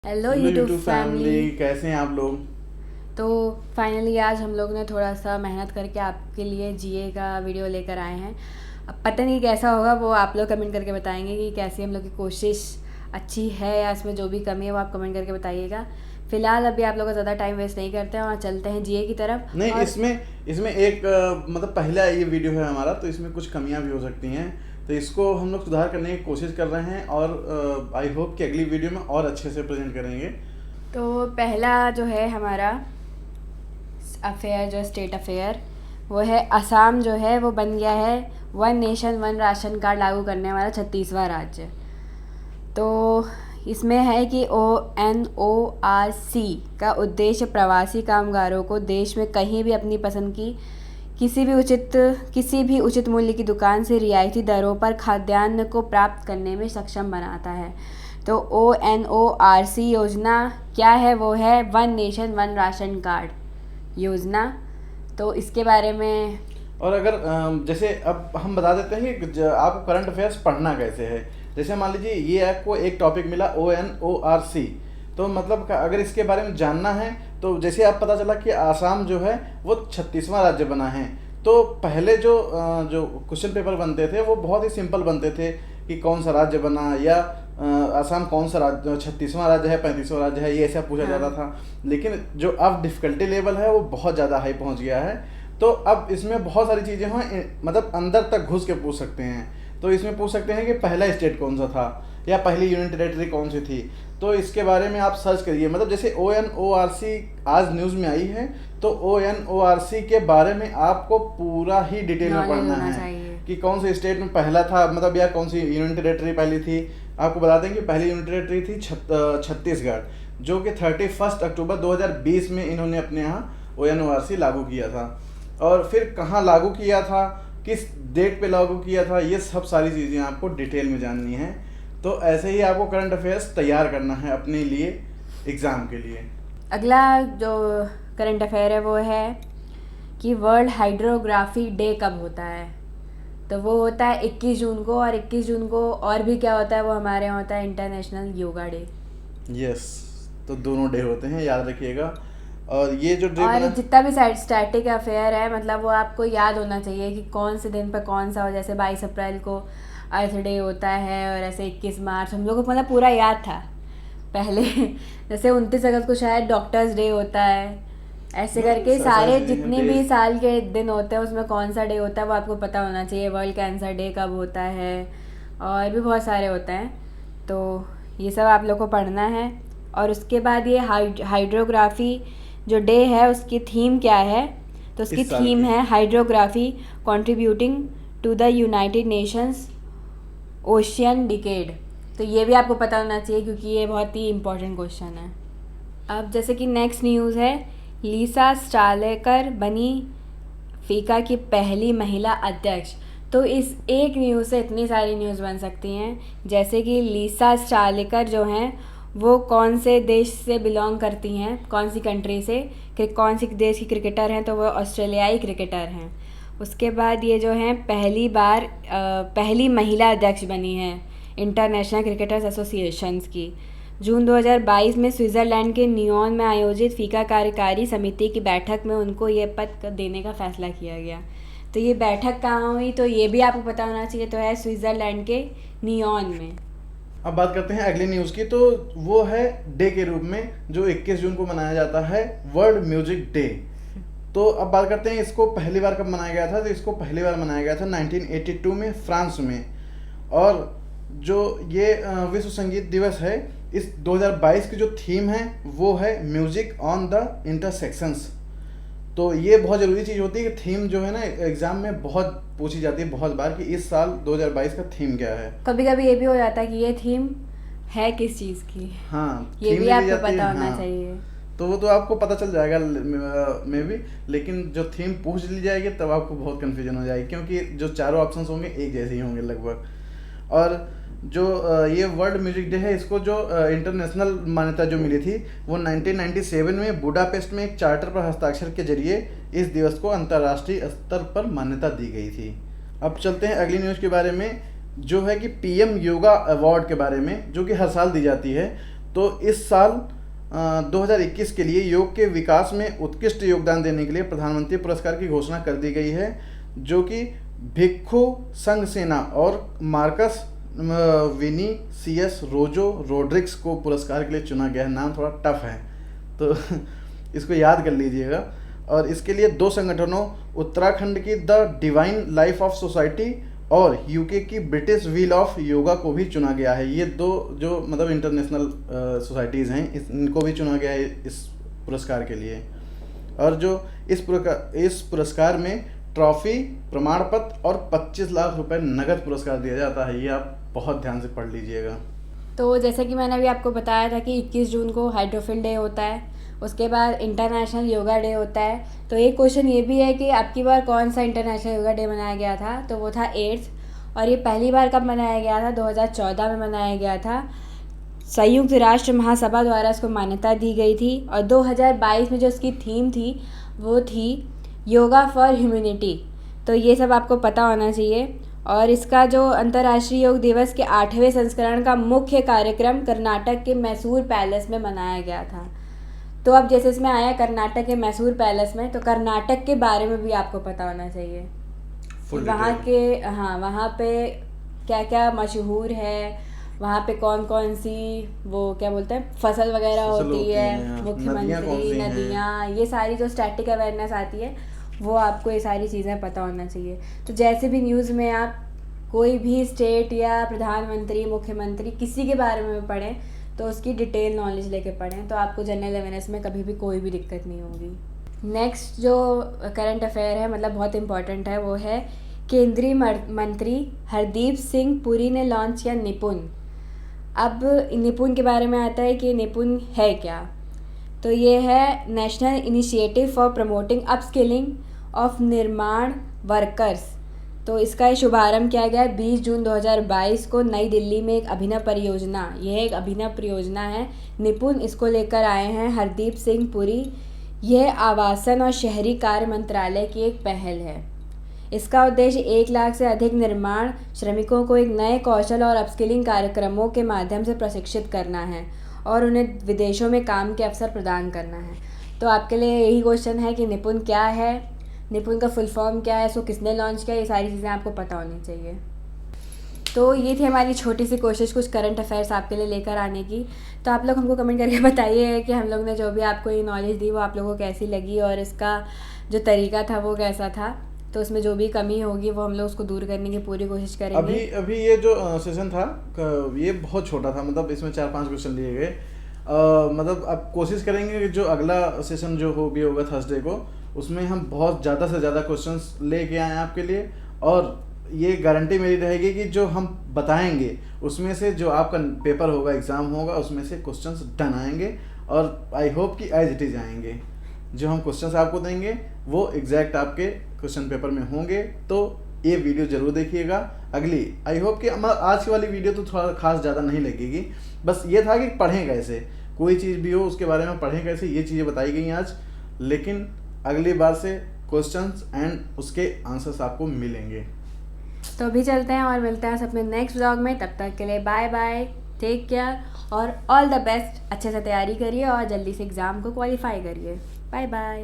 Hello hello YouTube YouTube family. Family, कैसे हैं आप लोग। तो फाइनली आज हम लोग ने थोड़ा सा मेहनत करके आपके लिए जीए का वीडियो लेकर आए हैं। अब पता नहीं कैसा होगा, वो आप लोग कमेंट करके बताएंगे कि कैसी हम लोग की कोशिश अच्छी है या इसमें जो भी कमी है वो आप कमेंट करके बताइएगा। फ़िलहाल अभी आप लोग का ज़्यादा टाइम वेस्ट नहीं करते हैं और चलते हैं जीए की तरफ। नहीं, और इसमें एक मतलब पहला ये वीडियो है हमारा, तो इसमें कुछ कमियां भी हो सकती हैं, तो इसको हम लोग सुधार करने की कोशिश कर रहे हैं और आई होप कि अगली वीडियो में और अच्छे से प्रेजेंट करेंगे। तो पहला जो है हमारा अफेयर, जो स्टेट अफेयर, वो है असम जो है वो बन गया है one nation one ration card लागू करने वाला 36वां राज्य। तो इसमें है कि ONORC का उद्देश्य प्रवासी कामगारों को देश में कहीं भी अपनी पसंद की किसी भी उचित मूल्य की दुकान से रियायती दरों पर खाद्यान्न को प्राप्त करने में सक्षम बनाता है। तो ONORC योजना क्या है? वो है one nation one ration card योजना। तो इसके बारे में और अगर जैसे अब हम बता देते हैं कि आपको करंट अफेयर्स पढ़ना कैसे है। जैसे मान लीजिए ये आपको एक टॉपिक मिला ONORC, तो मतलब अगर इसके बारे में जानना है तो जैसे आप पता चला कि आसाम जो है वो 36वां राज्य बना है, तो पहले जो क्वेश्चन पेपर बनते थे वो बहुत ही सिंपल बनते थे कि कौन सा राज्य बना, या आसाम कौन सा राज्य 36वां राज्य है, 35वां राज्य है, ये ऐसा पूछा जाता हाँ। था। लेकिन जो अब डिफ़िकल्टी लेवल है वो बहुत ज़्यादा हाई पहुंच गया है, तो अब इसमें बहुत सारी चीज़ें हैं, मतलब अंदर तक घुस के पूछ सकते हैं। तो इसमें पूछ सकते हैं कि पहला स्टेट कौन सा था या पहली यूनियन टेरेटरी कौन सी थी। तो इसके बारे में आप सर्च करिए, मतलब जैसे ONORC आज न्यूज़ में आई है, तो ONORC के बारे में आपको पूरा ही डिटेल में नॉलेज पढ़ना होना है चाहिए। कि कौन से स्टेट में पहला था, मतलब या कौन सी यूनियन टेरेटरी पहली थी। आपको बता दें कि पहली यूनियन टेरेटरी थी छत्तीसगढ़, जो कि 31 अक्टूबर 2020 में इन्होंने अपने यहाँ ONORC लागू किया था। और फिर कहाँ लागू किया था, किस डेट पे लागू किया था, ये सब सारी चीज़ें आपको डिटेल में जाननी है। तो ऐसे ही आपको करंट अफेयर्स तैयार करना है अपने लिए एग्ज़ाम के लिए। अगला जो करंट अफेयर है वो है कि वर्ल्ड हाइड्रोग्राफी डे कब होता है? तो वो होता है 21 जून को। और 21 जून को और भी क्या होता है, वो हमारे यहाँ होता है इंटरनेशनल योगा डे। यस, तो दोनों डे होते हैं, याद रखिएगा। और ये जो डे और बना, जितना भी स्टैटिक अफेयर है, मतलब वो आपको याद होना चाहिए कि कौन से दिन पर कौन सा हो। जैसे 22 अप्रैल को अर्थ डे होता है, और ऐसे 21 मार्च हम लोग को मतलब पूरा याद था पहले। जैसे 29 अगस्त को शायद डॉक्टर्स डे होता है। ऐसे करके सारी सारे चीज़ें हैं जितने भी डेज। साल के दिन होते हैं उसमें कौन सा डे होता है वो आपको पता होना चाहिए। वर्ल्ड कैंसर डे कब होता है, और भी बहुत सारे होते हैं। तो ये सब आप लोग को पढ़ना है। और उसके बाद ये हाइड्रोग्राफी जो डे है उसकी थीम क्या है? तो उसकी इस साल थीम की है hydrography contributing to the United Nations Ocean Decade. तो ये भी आपको पता होना चाहिए क्योंकि ये बहुत ही इम्पोर्टेंट क्वेश्चन है। अब जैसे कि नेक्स्ट न्यूज़ है, लीसा स्टालेकर बनी फीका की पहली महिला अध्यक्ष। तो इस एक न्यूज़ से इतनी सारी न्यूज़ बन सकती हैं। जैसे कि लीसा स्टालेकर जो हैं वो कौन से देश से बिलोंग करती हैं, कौन सी कंट्री से, कौन सी देश की क्रिकेटर हैं? तो वो ऑस्ट्रेलियाई क्रिकेटर हैं। उसके बाद ये जो हैं पहली महिला अध्यक्ष बनी हैं इंटरनेशनल क्रिकेटर्स एसोसिएशंस की। जून 2022 में स्विट्ज़रलैंड के नियोन में आयोजित फीका कार्यकारी समिति की बैठक में उनको ये पद देने का फैसला किया गया। तो ये बैठक कहाँ हुई, तो ये भी आपको पता होना चाहिए। तो है स्विट्ज़रलैंड के नियोन में। अब बात करते हैं अगली न्यूज़ की, तो वो है डे के रूप में जो 21 जून को मनाया जाता है, वर्ल्ड म्यूजिक डे। तो अब बात करते हैं इसको पहली बार कब मनाया गया था। तो इसको पहली बार मनाया गया था 1982 में फ्रांस में। और जो ये विश्व संगीत दिवस है, इस 2022 की जो थीम है वो है म्यूजिक ऑन द इंटरसेक्शंस। तो ये बहुत ज़रूरी चीज़ होती है कि थीम जो है ना एग्ज़ाम में बहुत पूछी जाती है बहुत बार कि इस साल 2022 का थीम क्या है। कभी कभी ये भी हो जाता है कि ये थीम है किस चीज़ की, हाँ, ये थीम भी ले ली आपको जाती है, पता होना हाँ। चाहिए। तो वो तो आपको पता चल जाएगा मे भी, लेकिन जो थीम पूछ ली जाएगी तब आपको बहुत कन्फ्यूजन हो जाएगी, क्योंकि जो चारों ऑप्शंस होंगे एक जैसे ही होंगे लगभग। और जो ये वर्ल्ड म्यूजिक डे है, इसको जो इंटरनेशनल मान्यता जो मिली थी वो 1997 में बुडापेस्ट में एक चार्टर पर हस्ताक्षर के जरिए इस दिवस को अंतर्राष्ट्रीय स्तर पर मान्यता दी गई थी। अब चलते हैं अगली न्यूज़ के बारे में, जो है कि PM योगा अवार्ड के बारे में, जो कि हर साल दी जाती है। तो इस साल 2021 के लिए योग के विकास में उत्कृष्ट योगदान देने के लिए प्रधानमंत्री पुरस्कार की घोषणा कर दी गई है, जो कि भिक्खु संघ सेना और मार्कस विनीसियस रोजो रोड्रिक्स को पुरस्कार के लिए चुना गया है। नाम थोड़ा टफ है तो इसको याद कर लीजिएगा। और इसके लिए 2 संगठनों, उत्तराखंड की the divine life of society और यूके की ब्रिटिश व्हील ऑफ योगा को भी चुना गया है। ये 2 जो मतलब इंटरनेशनल सोसाइटीज़ हैं, इनको भी चुना गया है इस पुरस्कार के लिए। और जो इस पुरस्कार में ट्रॉफी, प्रमाण पत्र और 25 लाख रुपए नगद पुरस्कार दिया जाता है। ये आप बहुत ध्यान से पढ़ लीजिएगा। तो जैसे कि मैंने अभी आपको बताया था कि 21 जून को हाइड्रोफिल डे होता है, उसके बाद इंटरनेशनल योगा डे होता है। तो एक क्वेश्चन ये भी है कि आपकी बार कौन सा इंटरनेशनल योगा डे मनाया गया था, तो वो था 8th। और ये पहली बार कब मनाया गया था, 2014 में मनाया गया था। संयुक्त राष्ट्र महासभा द्वारा इसको मान्यता दी गई थी। और 2022 में जो इसकी थीम थी वो थी योगा फॉर ह्यूमैनिटी। तो ये सब आपको पता होना चाहिए। और इसका जो अंतर्राष्ट्रीय योग दिवस के 8वें संस्करण का मुख्य कार्यक्रम कर्नाटक के मैसूर पैलेस में मनाया गया था। तो अब जैसे इसमें आया कर्नाटक के मैसूर पैलेस में, तो कर्नाटक के बारे में भी आपको पता होना चाहिए। वहाँ के वहाँ पे क्या क्या मशहूर है, वहाँ पे कौन कौन सी वो क्या बोलते हैं फसल वगैरह होती है, मुख्यमंत्री, नदियाँ, ये सारी जो स्टैटिक अवेयरनेस आती है वो आपको ये सारी चीज़ें पता होना चाहिए। तो जैसे भी न्यूज़ में आप कोई भी स्टेट या प्रधानमंत्री, मुख्यमंत्री किसी के बारे में पढ़ें तो उसकी डिटेल नॉलेज लेके पढ़ें, तो आपको जनरल अवेयरनेस में कभी भी कोई भी दिक्कत नहीं होगी। नेक्स्ट जो करंट अफेयर है, मतलब बहुत इम्पॉर्टेंट है, वो है केंद्रीय मंत्री हरदीप सिंह पुरी ने लॉन्च किया निपुण। अब निपुण के बारे में आता है कि निपुण है क्या। तो ये है national initiative for promoting upskilling of निर्माण वर्कर्स। तो इसका शुभारंभ किया गया 20 जून 2022 को नई दिल्ली में एक अभिनव परियोजना। यह एक अभिनव परियोजना है, निपुण इसको लेकर आए हैं हरदीप सिंह पुरी। यह आवासन और शहरी कार्य मंत्रालय की एक पहल है। इसका उद्देश्य 1 लाख से अधिक निर्माण श्रमिकों को एक नए कौशल और अपस्किलिंग कार्यक्रमों के माध्यम से प्रशिक्षित करना है और उन्हें विदेशों में काम के अवसर प्रदान करना है। तो आपके लिए यही क्वेश्चन है कि निपुण क्या है, निपुण का फुल फॉर्म क्या है, इसको किसने लॉन्च किया, ये सारी चीज़ें आपको पता होनी चाहिए। तो ये थी हमारी छोटी सी कोशिश कुछ करंट अफेयर्स आपके लिए लेकर आने की। तो आप लोग हमको कमेंट करके बताइए कि हम लोग ने जो भी आपको ये नॉलेज दी वो आप लोगों को कैसी लगी और इसका जो तरीका था वो कैसा था। तो उसमें जो भी कमी होगी वो हम लोग उसको दूर करने की पूरी कोशिश करेंगे। अभी ये जो सेशन था ये बहुत छोटा था, मतलब इसमें 4-5 क्वेश्चन लिए गए। मतलब अब कोशिश करेंगे कि जो अगला सेशन जो भी होगा थर्सडे को, उसमें हम बहुत ज़्यादा से ज़्यादा क्वेश्चंस लेके आए आपके लिए। और ये गारंटी मेरी रहेगी कि जो हम बताएंगे उसमें से जो आपका पेपर होगा, एग्ज़ाम होगा, उसमें से क्वेश्चंस डन आएंगे और आई होप कि एज इट इज़ आएंगे। जो हम क्वेश्चंस आपको देंगे वो एग्जैक्ट आपके क्वेश्चन पेपर में होंगे। तो ये वीडियो ज़रूर देखिएगा। अगली आई होप कि आज की वाली वीडियो तो थोड़ा खास ज़्यादा नहीं लगेगी, बस ये था कि पढ़ें कैसे, कोई चीज़ भी हो उसके बारे में पढ़ें कैसे, ये चीज़ें बताई गई आज। लेकिन अगली बार से क्वेश्चंस एंड उसके आंसर्स आपको मिलेंगे। तो अभी चलते हैं और मिलते हैं अपने नेक्स्ट व्लॉग में। तब तक के लिए बाय बाय, टेक केयर और ऑल द बेस्ट। अच्छे से तैयारी करिए और जल्दी से एग्ज़ाम को क्वालिफाई करिए। Bye bye.